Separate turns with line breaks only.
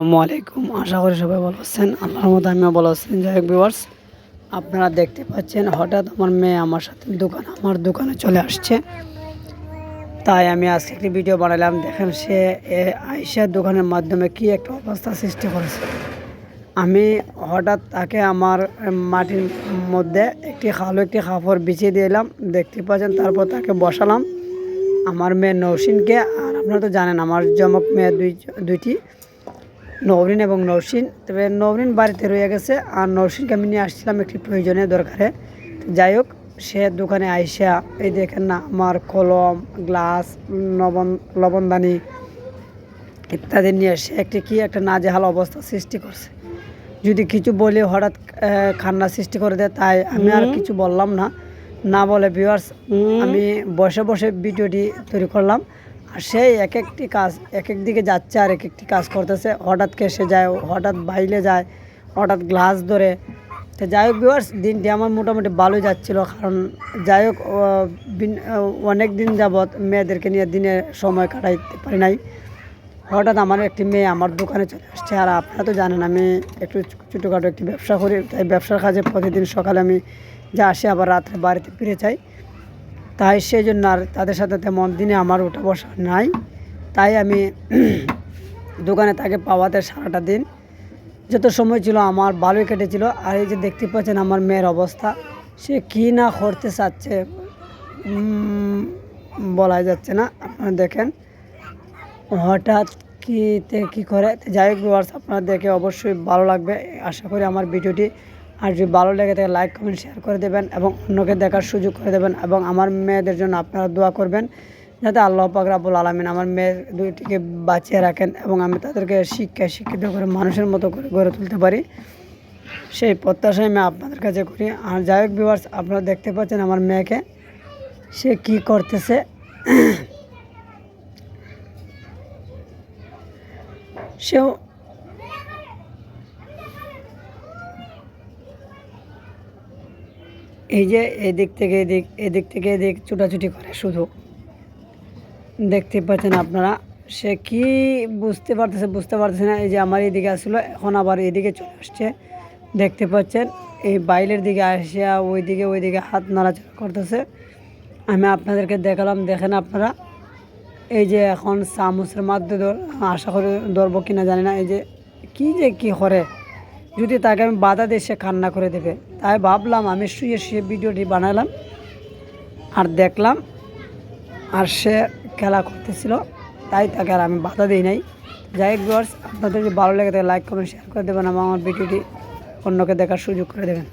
আসসালামু আলাইকুম। আশা করি সবাই ভালো আছেন। আল্লাহর মতো আমিও ভালো আছি। যাই হোক ভিউয়ার্স, আপনারা দেখতে পাচ্ছেন হঠাৎ আমার মেয়ে আমার সাথে আমার দোকানে চলে আসছে। তাই আমি আজকে একটি ভিডিও বানালাম। দেখেন সে আইসা দোকানের মাধ্যমে কি একটা অবস্থা সৃষ্টি করেছে। আমি হঠাৎ তাকে আমার মাটির মধ্যে একটি কাপড় বিছিয়ে দিলাম, দেখতে পাচ্ছেন। তারপর তাকে বসালাম আমার মেয়ে নৌসিনকে। আর আপনারা তো জানেন আমার যমক মেয়ে দুইটি, নওরিন এবং নৌসিন। তবে নওরিন বাড়িতে রয়ে গেছে, আর নৌসিনকে আমি নিয়ে আসছিলাম একটি প্রয়োজনীয় দরকারে। যাই হোক, সে দোকানে আইসা এই দেখেন না, আমার কলম, গ্লাস, লবণদানি ইত্যাদি নিয়ে সে কি একটা নাজেহাল অবস্থা সৃষ্টি করছে। যদি কিছু বলে হঠাৎ কান্না সৃষ্টি করে দেয়, তাই আমি আর কিছু বললাম না বলে ভিউয়ার্স আমি বসে বসে ভিডিওটি তৈরি করলাম। আর সেই একটি কাজ এক দিকে যাচ্ছে, আর একটি কাজ করতেছে। হঠাৎ কেসে যায়, হঠাৎ বাইলে যায়, হঠাৎ গ্লাস ধরে। তো যাই হোক ভিউয়ার্স, দিনটি আমার মোটামুটি ভালোই যাচ্ছিল। কারণ যাই হোক, অনেক দিন যাবৎ মেয়েদেরকে নিয়ে দিনে সময় কাটাইতে পারি নাই। হঠাৎ আমার একটি মেয়ে আমার দোকানে চলে আসছে। আর আপনারা তো জানেন আমি একটু ছোটোখাটো একটি ব্যবসা করি, তাই ব্যবসার কাজে প্রতিদিন সকালে আমি যা আসি, আবার রাত্রে বাড়িতে ফিরে যাই। তাই সেই জন্য আর তাদের সাথে তেমন দিনে আমার উঠা বসা নাই। তাই আমি দোকানে তাকে পাওয়াতে সারাটা দিন যত সময় ছিল আমার ভালোই কেটেছিল। আর এই যে দেখতে পাচ্ছেন আমার মেয়ের অবস্থা, সে কী না করতে চাচ্ছে বলাই যাচ্ছে না। আপনারা দেখেন হঠাৎ কী করে। যাই হোক ভিউয়ার্স, আপনারা দেখে অবশ্যই ভালো লাগবে আশা করি আমার ভিডিওটি। আর যদি ভালো লেগে থাকে লাইক কমেন্ট শেয়ার করে দেবেন এবং অন্যকে দেখার সুযোগ করে দেবেন। এবং আমার মেয়েদের জন্য আপনারা দোয়া করবেন যাতে আল্লাহ পাক রব্বুল আলামিন আমার মেয়ের দুইটিকে বাঁচিয়ে রাখেন এবং আমি তাদেরকে শিক্ষিত করে মানুষের মতো করে গড়ে তুলতে পারি, সেই প্রত্যাশাই আমি আপনাদের কাছে করি। আর যাই হোক ভিউয়ার্স, আপনারা দেখতে পাচ্ছেন আমার মেয়েকে সে কি করতেছে। সেও এই যে এদিক থেকে এদিক ছুটাছুটি করে শুধু, দেখতে পাচ্ছেন আপনারা। সে কি বুঝতে পারতেছে না। এই যে আমার এদিকে আসলো, এখন আবার এদিকে চলে আসছে, দেখতে পাচ্ছেন। এই বাইলের দিকে আসিয়া ওইদিকে হাত নাড়াচাড়া করতেছে। আমি আপনাদেরকে দেখালাম, দেখেন আপনারা। এই যে এখন চামচের মাধ্যমে আশা করি ধরবো কিনা জানি না। এই যে কি করে, যদি তাকে আমি বাধা দিয়ে সে কান্না করে দেবে। তাই ভাবলাম আমি শুয়ে ভিডিওটি বানালাম আর দেখলাম, আর সে খেলা করতেছিল, তাই তাকে আর আমি বাধা দিই নাই। যাই হোক ভিউয়ার্স, আপনাদের যদি ভালো লেগে থাকে লাইক কমেন্ট শেয়ার করে দেবেন এবং আমার ভিডিওটি অন্যকে দেখার সুযোগ করে দেবেন।